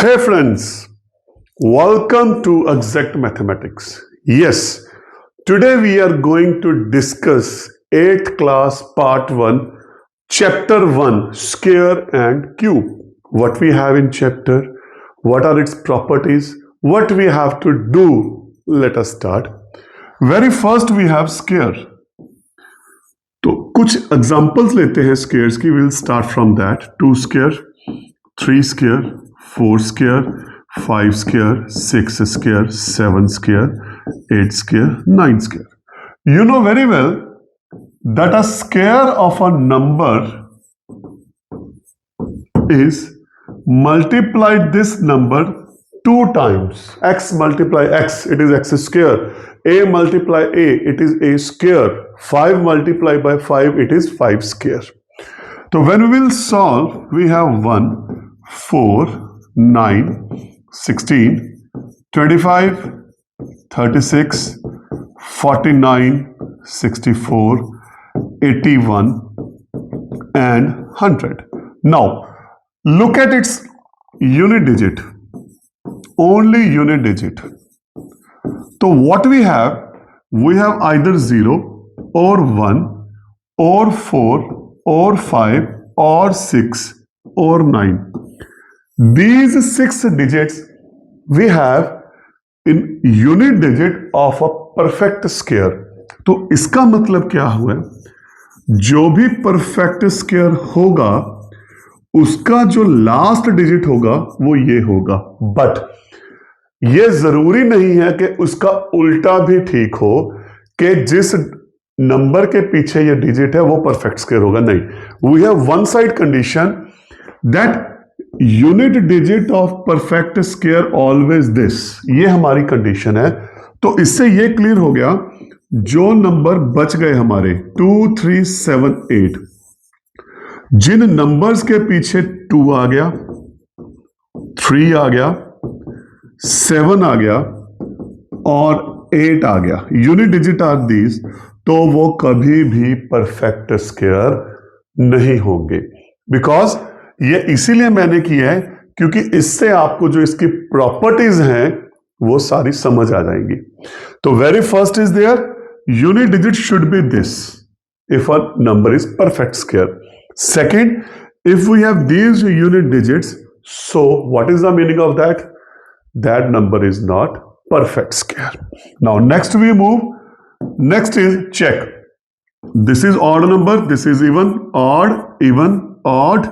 Hey friends, welcome to Exact Mathematics. Yes, today we are going to discuss 8th class part 1, chapter 1, square and cube. What we have in chapter, what are its properties, what we have to do. Let us start. Very first we have square. तो कुछ examples लेते हैं squares की. Will start from that. 2 square, 3 square, 4 square, 5 square, 6 square, 7 square, 8 square, 9 square. You know very well that a square of a number is multiplied this number 2 times. X multiply X, it is X square. A multiply A, it is A square. 5 multiplied by 5, it is 5 square. So when we will solve, we have 1, 4, 9, 16, 25, 36, 49, 64, 81 and 100. Now, look at its unit digit. Only unit digit. So what we have either 0 or 1 or 4 or 5 or 6 or 9. These 6 digits we have in unit digit of a perfect square. तो इसका मतलब क्या हुआ? जो भी perfect square होगा उसका जो लास्ट डिजिट होगा वो ये होगा. बट ये जरूरी नहीं है कि उसका उल्टा भी ठीक हो, कि जिस नंबर के पीछे ये डिजिट है वो परफेक्ट स्क्वायर होगा. नहीं, we have one side condition that unit digit of perfect square always this. ये हमारी कंडीशन है. तो इससे ये क्लियर हो गया, जो नंबर बच गए हमारे 2, 3, 7, 8, जिन नंबर्स के पीछे 2 आ गया, 3 आ गया, 7 आ गया और 8 आ गया, यूनिट डिजिट आर दीज, तो वो कभी भी परफेक्ट स्क्वायर नहीं होंगे. बिकॉज ये इसीलिए मैंने किया है क्योंकि इससे आपको जो इसकी प्रॉपर्टीज हैं वो सारी समझ आ जाएंगी. तो very first is there, unit digit should be this if a number is perfect square. Second, if we have these unit digits, so what is the meaning of that? That number is not perfect square. Now next we move. Next is check. This is odd number, this is even, odd, even, odd,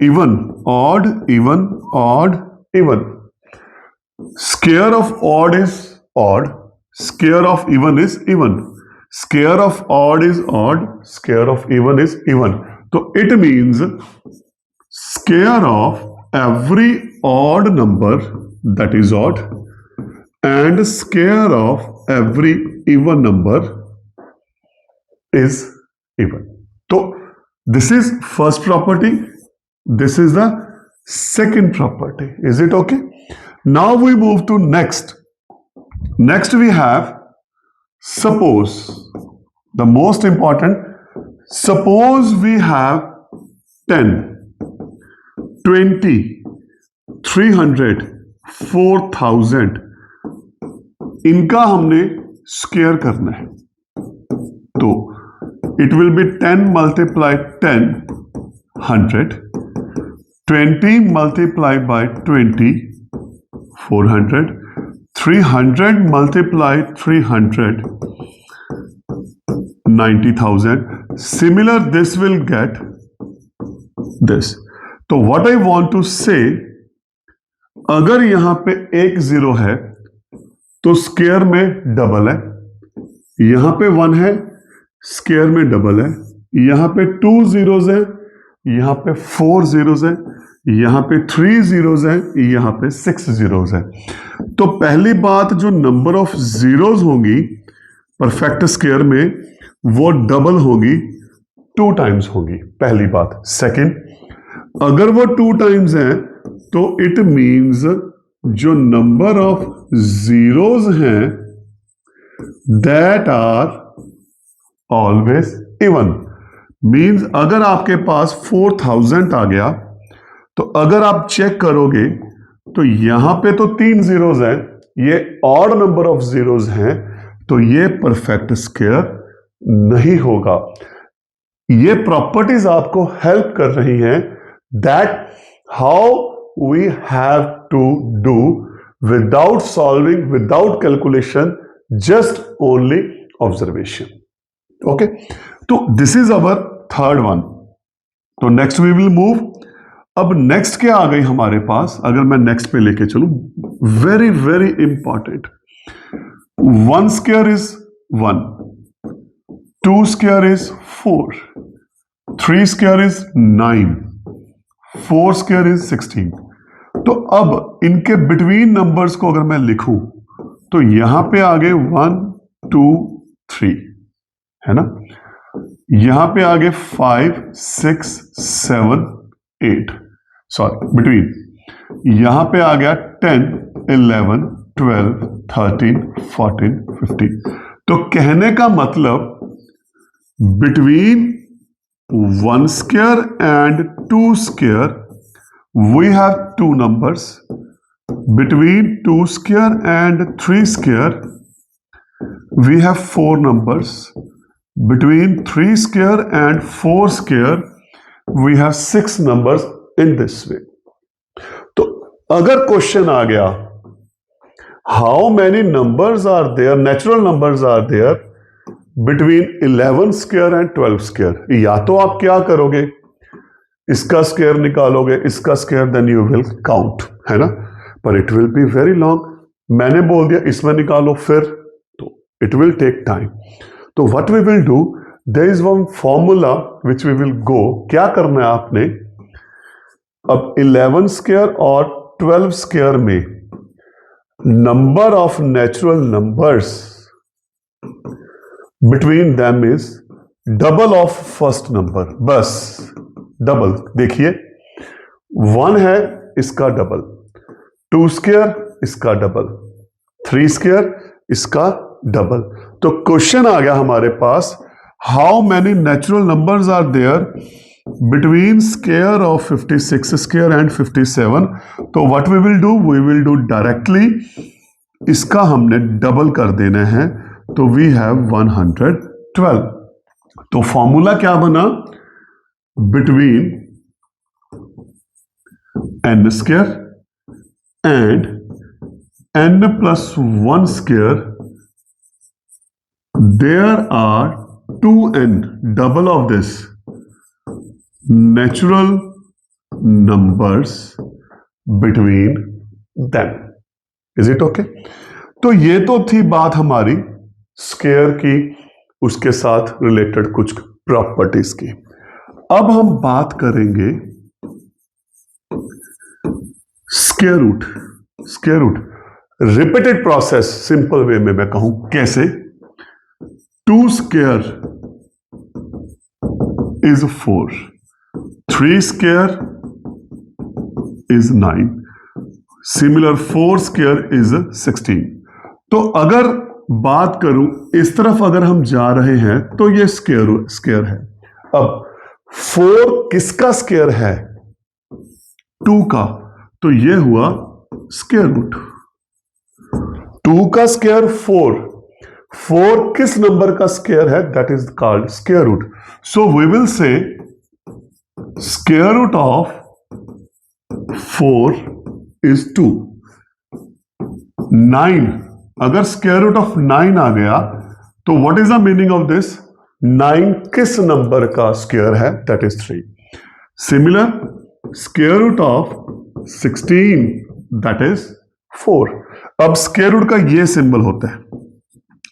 even, odd, even, odd, even. Square of odd is odd, square of even is even, square of odd is odd, square of even is even. So it means square of every odd number, that is odd, and square of every even number is even. So this is first property, this is the second property. Is it okay? Now we move to next. Next we have suppose, the most important. Suppose we have 10, 20, 300, 4000. इनका हमने square करना है. तो it will be 10 multiplied 10, 100, 20 multiplied by 20, 400, 300 multiplied 300, 90,000. Similar, this will get this. तो what I want to say, अगर यहां पे एक 0 है तो स्क्वायर में डबल है, यहां पे 1 है स्क्वायर में डबल है, यहां पे 2 zeros है, यहां पे 4 zeros है, यहां पे 3 zeros है, यहां पे 6 zeros है. तो पहली बात, जो नंबर ऑफ जीरोज होंगी परफेक्ट स्क्वायर में वो डबल होगी, 2 टाइम्स होगी, पहली बात. सेकंड, अगर वो 2 टाइम्स है तो इट मीन्स जो नंबर ऑफ जीरोज हैं that are always even. Means अगर आपके पास 4000 आ गया तो अगर आप चेक करोगे तो यहां पे तो 3 जीरोज हैं, ये ऑड नंबर ऑफ जीरोज हैं, तो ये परफेक्ट स्क्वायर नहीं होगा। ये प्रॉपर्टीज आपको हेल्प कर रही हैं that how we have to do without solving, without calculation, just only observation. Okay, तो this is our third one. तो नेक्स्ट वी विल मूव। अब नेक्स्ट क्या आ गई हमारे पास, अगर मैं नेक्स्ट पे लेके चलूं, very very important. 1 square is 1, 2 square is 4, 3 square is 9, 4 square is 16। तो अब इनके बिटवीन नंबर्स को अगर मैं लिखूं तो यहां पे आगे 1 2 3 है ना, यहां पे आगे 5 6 7 8, सॉरी बिटवीन, यहां पे आ गया 10 11 12 13 14 15। तो कहने का मतलब between 1 square and 2 square we have two numbers. Between 2 square and 3 square we have 4 numbers. Between 3 square and 4 square we have 6 numbers in this way. तो अगर क्वेश्चन आ गया how many numbers are there, natural numbers are there between 11 square and 12 square, या तो आप क्या करोगे, इसका स्क्वायर निकालोगे, इसका square, then you will count, है ना, पर it will be very long. मैंने बोल दिया इसमें निकालो फिर, तो इट विल टेक टाइम। तो what we will do, there is one formula which we will go. क्या करना है आपने, अब 11 स्क्वायर और 12 स्क्वायर में number of natural numbers between them is double of first number, बस डबल। देखिए 1 है, इसका डबल, 2 स्क्वायर इसका डबल, 3 स्क्वायर इसका डबल। तो क्वेश्चन आ गया हमारे पास, how many natural numbers are there between square of 56 square and 57। तो what we will do directly इसका हमने डबल कर देना है, तो वी हैव 112। तो फॉर्मूला क्या बना, between n square and n plus 1 square there are 2n, double of this, natural numbers between them. Is it okay? तो ये तो थी बात हमारी स्क्वायर की, उसके साथ रिलेटेड कुछ प्रॉपर्टीज की। अब हम बात करेंगे square root. Square root repeated process, simple way में मैं कहूं कैसे, 2 square is 4, 3 square is 9, similar 4 square is 16। तो अगर बात करूं इस तरफ अगर हम जा रहे हैं तो ये स्क्वायर है। अब 4 किसका स्क्वायर है, 2 का, तो ये हुआ स्क्वायर रूट। 2 का स्क्वायर 4, 4 किस नंबर का स्क्वायर है, that is called square root. So we will say square root of 4 is 2। 9, अगर स्क्वायर रूट ऑफ 9 आ गया तो what is the meaning of this, 9 किस नंबर का स्क्वायर है, that is 3। Similar square root of 16 that is 4। अब square root का ये सिंबल होता है,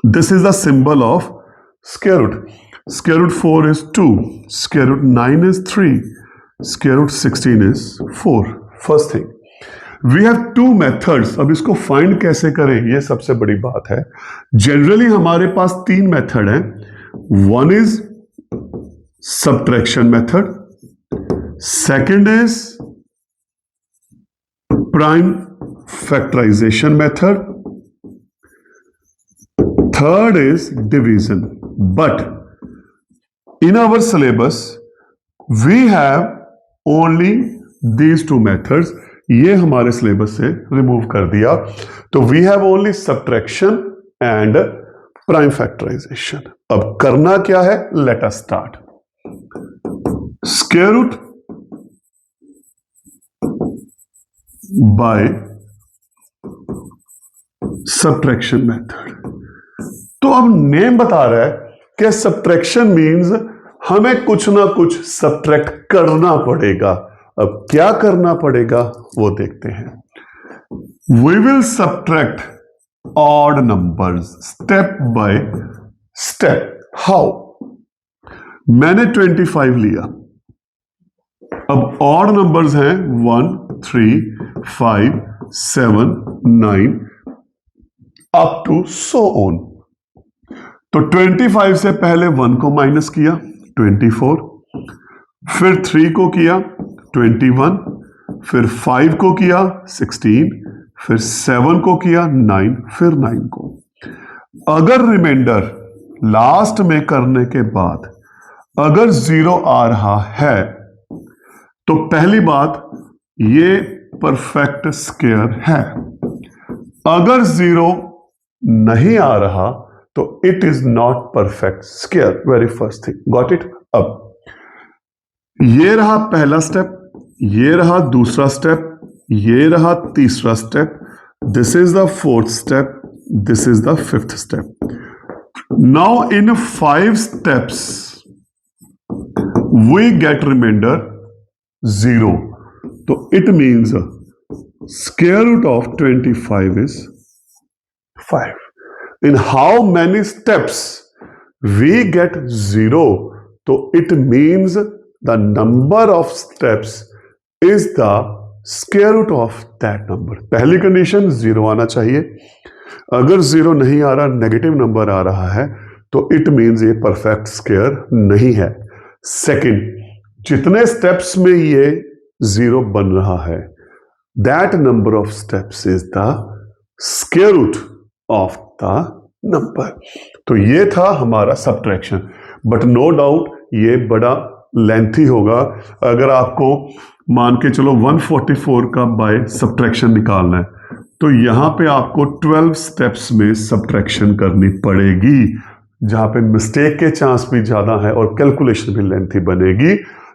this is the symbol of square root. Square root 4 is 2, square root 9 is 3, square root 16 is 4। First thing, we have 2 methods. अब इसको find कैसे करें, ये सबसे बड़ी बात है। जनरली हमारे पास 3 मेथड हैं। One is subtraction method, second is prime factorization method, third is division. But in our syllabus we have only these 2 methods. ये हमारे सिलेबस से रिमूव कर दिया। तो we have only subtraction and prime factorization. अब करना क्या है, let us start. Square root by subtraction method. तो अब नेम बता रहा है कि सब्ट्रैक्शन मींस हमें कुछ ना कुछ सब्ट्रैक्ट करना पड़ेगा। अब क्या करना पड़ेगा वो देखते हैं। We will subtract odd numbers step by step. How? मैंने 25 लिया। अब ऑड नंबर्स हैं 1, 3, 5, 7, 9 अप टू सो ऑन। तो 25 से पहले 1 को माइनस किया 24, फिर 3 को किया 21, फिर 5 को किया 16, फिर 7 को किया 9, फिर 9 को। अगर रिमाइंडर लास्ट में करने के बाद अगर 0 आ रहा है तो पहली बात ये परफेक्ट स्क्वायर है। अगर 0 नहीं आ रहा तो it is not perfect square. Very first thing, got it. अब ये रहा पहला स्टेप, ये रहा दूसरा स्टेप, ये रहा तीसरा step, this is the fourth step, this is the fifth step. Now in 5 steps we get remainder 0. तो it means square root of 25 is 5. In how many steps we get 0? तो it means the number of steps is the square root of that number. पहली condition 0 आना चाहिए। अगर 0 नहीं आ रहा, negative number आ रहा है तो इट मीन्स ये परफेक्ट स्क्वायर नहीं है। सेकंड, जितने स्टेप्स में ये 0 बन रहा है that number of steps is the square root of the number. तो ये था हमारा सब्ट्रैक्शन, बट नो डाउट ये बड़ा लेंथी होगा। अगर आपको मान के चलो 144 का बाय सब्ट्रैक्शन निकालना है तो यहां पे आपको 12 स्टेप्स में सब्ट्रैक्शन करनी पड़ेगी, जहां पे मिस्टेक के चांस भी ज्यादा है और कैलकुलेशन भी लेंथी बनेगी।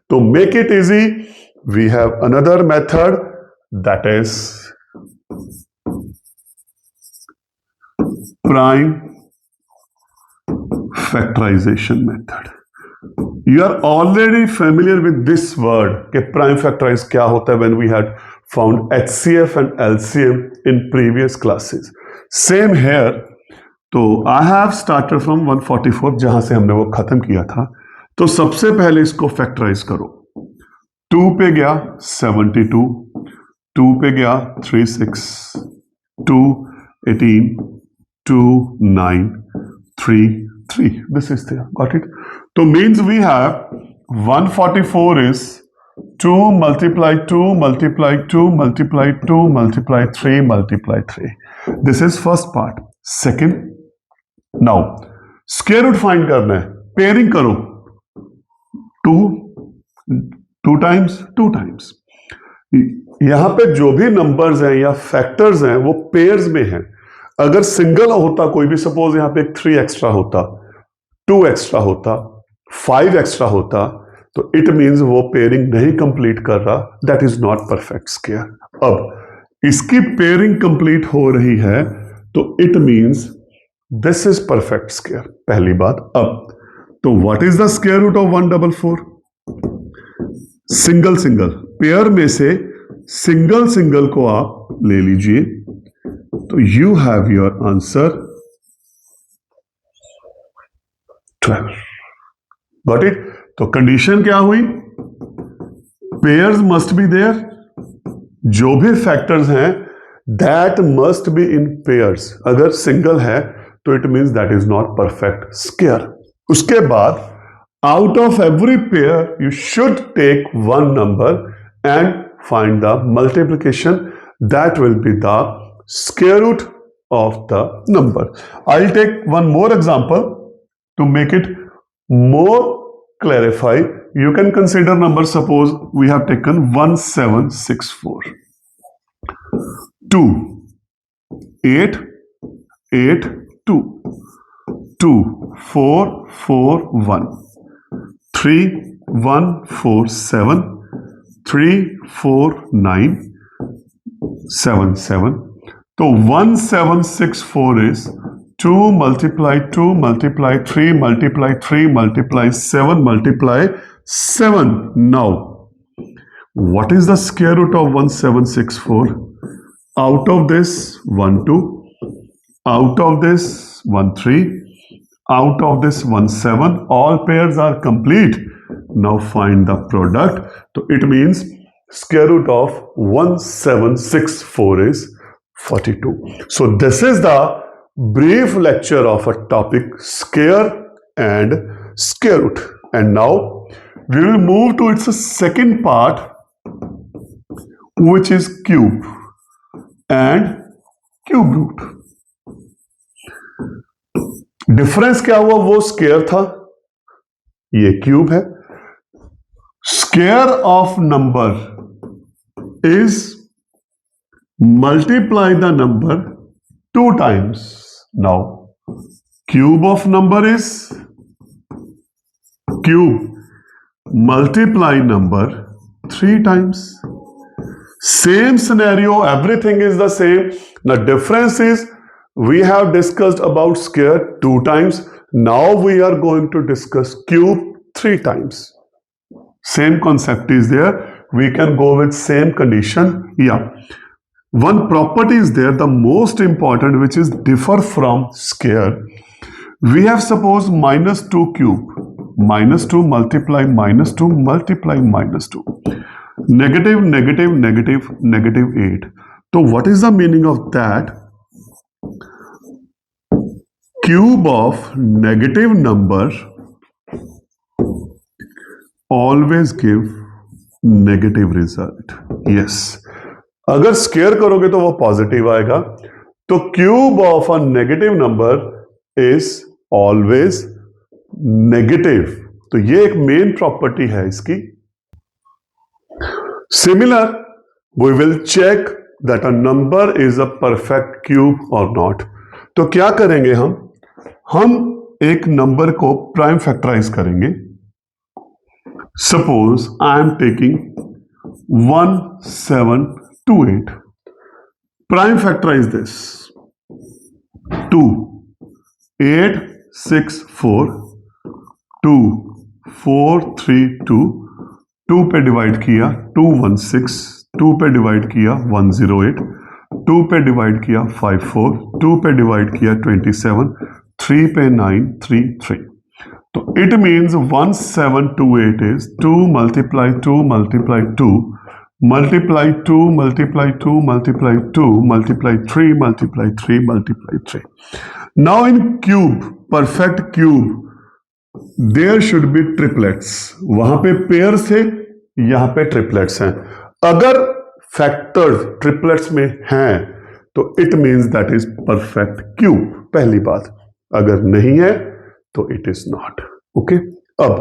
तो make it easy, we have another method that is prime factorization method. You are already familiar with this word कि प्राइम फैक्टराइज क्या होता है when we had found HCF and LCM in previous classes. Same here. तो I have started from 144 जहां से हमने वो खत्म किया था। तो सबसे पहले इसको फैक्टराइज करो। 2 पे गया 72, 2 पे गया 36, 2 18, 2 9, 3 3। This is there, got it. तो means we have 144 is 2 multiply 2 multiply 2 multiply 2 multiply 3 multiply 3. This is first part. Second, now square root find करना है, पेयरिंग करो 2 times 2 times। यहां पे जो भी नंबर्स हैं या फैक्टर्स हैं वो पेयर्स में हैं। अगर सिंगल होता कोई भी, सपोज यहां पे 3 एक्स्ट्रा होता, 2 एक्स्ट्रा होता, 5 एक्स्ट्रा होता, तो इट मींस वो पेयरिंग नहीं कंप्लीट कर रहा, that is not perfect square. अब इसकी पेयरिंग कंप्लीट हो रही है तो it means this is perfect square, पहली बात। अब तो what is the square root of 144? Single single, pair में से सिंगल सिंगल को आप ले लीजिए तो you have your answer 12। Got it. तो कंडीशन क्या हुई? पेयर्स मस्ट बी देयर, जो भी फैक्टर्स हैं that must be in pairs. अगर सिंगल है तो it means that is not perfect square. उसके बाद out of every pair you should take one number and find the multiplication, that will be the square root of the number. I will take one more example to make it more clarify. You can consider number, suppose we have taken 1764. 2, 8, 8, 2, 2, 4, 4, 1, 3, 1, 4, 7, 3, 4, 9, 7, 7. तो 1764 is 2 multiply 2 multiply 3 multiply 3 multiply 7 multiply 7. Now, what is the square root of 1764? Out of this 1 2, out of this 1 3, out of this 1 7. All pairs are complete. Now find the product. So it means square root of 1764 is 42. So this is the brief lecture of a topic square and square root. And now we will move to its second part, which is cube and cube root. Difference क्या हुआ? वो square था, ये cube है. Square of number is multiply the number 2 times. Now, cube of number is cube multiply number 3 times. Same scenario, everything is the same. The difference is we have discussed about square 2 times. Now we are going to discuss cube 3 times. Same concept is there. We can go with same condition. Yeah. One property is there, the most important, which is differ from square. We have suppose minus 2 cube, minus 2 multiply minus 2 multiply minus 2, negative negative negative negative 8. So what is the meaning of that? Cube of negative number always give negative result. Yes. अगर स्क्वायर करोगे तो वो positive आएगा. तो cube of a negative number is always negative. तो ये एक मेन प्रॉपर्टी है इसकी. Similar, we will check that a number is a perfect cube और नॉट. तो क्या करेंगे हम एक नंबर को प्राइम फैक्टराइज करेंगे. Suppose I am taking 1728. Prime factorize this. 2, 8, 6, 4, 2, 4, 3, 2, 2 पे डिवाइड किया 216, 2 पे डिवाइड किया 108, 2 पे डिवाइड किया 54, 2 पे डिवाइड किया 27, 3 पे 9, 3, 3. तो it means 1728 is 2 multiply 2 multiply 2 multiply 2 multiply 2 multiply 2 multiply 3 multiply 3 multiply 3. Now in cube, perfect cube, there should be triplets. वहां पे पेयर्स थे, यहां पे ट्रिपलेट्स हैं. अगर फैक्टर्स ट्रिपलेट्स में हैं तो it means that is perfect cube. पहली बात. अगर नहीं है तो इट इज नॉट. ओके. अब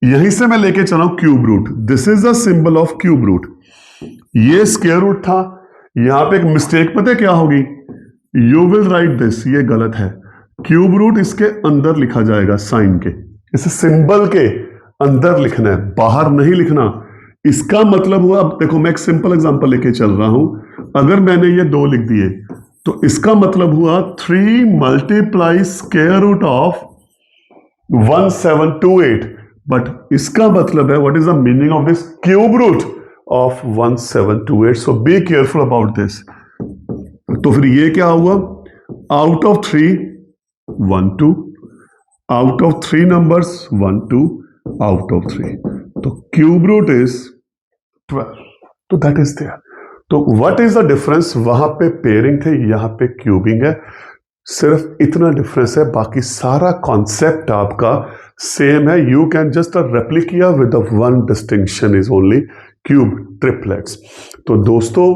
यहीं से मैं लेके चला हूं cube root. This is the symbol of cube root. ये स्क्वायर रूट था. यहां पे एक मिस्टेक पता है क्या होगी? यू विल राइट दिस, ये गलत है. क्यूब रूट इसके अंदर लिखा जाएगा, साइन के, इस सिंबल के अंदर लिखना है, बाहर नहीं लिखना. इसका मतलब हुआ, अब देखो मैं एक सिंपल एग्जांपल लेके चल रहा हूं. अगर मैंने ये 2 लिख दिए तो इसका मतलब हुआ 3 multiply square root of 1728. But इसका मतलब है, what is the meaning of this? Cube root of 1728. So be careful about this. तो फिर ये क्या हुआ? Out of 3 1 2, out of 3 numbers 1 2, out of 3. तो क्यूब रूट इज 12. तो दैट इज देयर. तो व्हाट इज द डिफरेंस? वहां पे पेयरिंग थे, यहां पे क्यूबिंग है. सिर्फ इतना डिफरेंस है, बाकी सारा कॉन्सेप्ट आपका सेम है. You can just replicate with one distinction is only cube triplets. तो दोस्तों,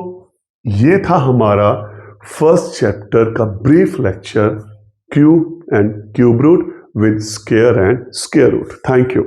ये था हमारा फर्स्ट चैप्टर का brief lecture, cube and cube root with square and square root. Thank you.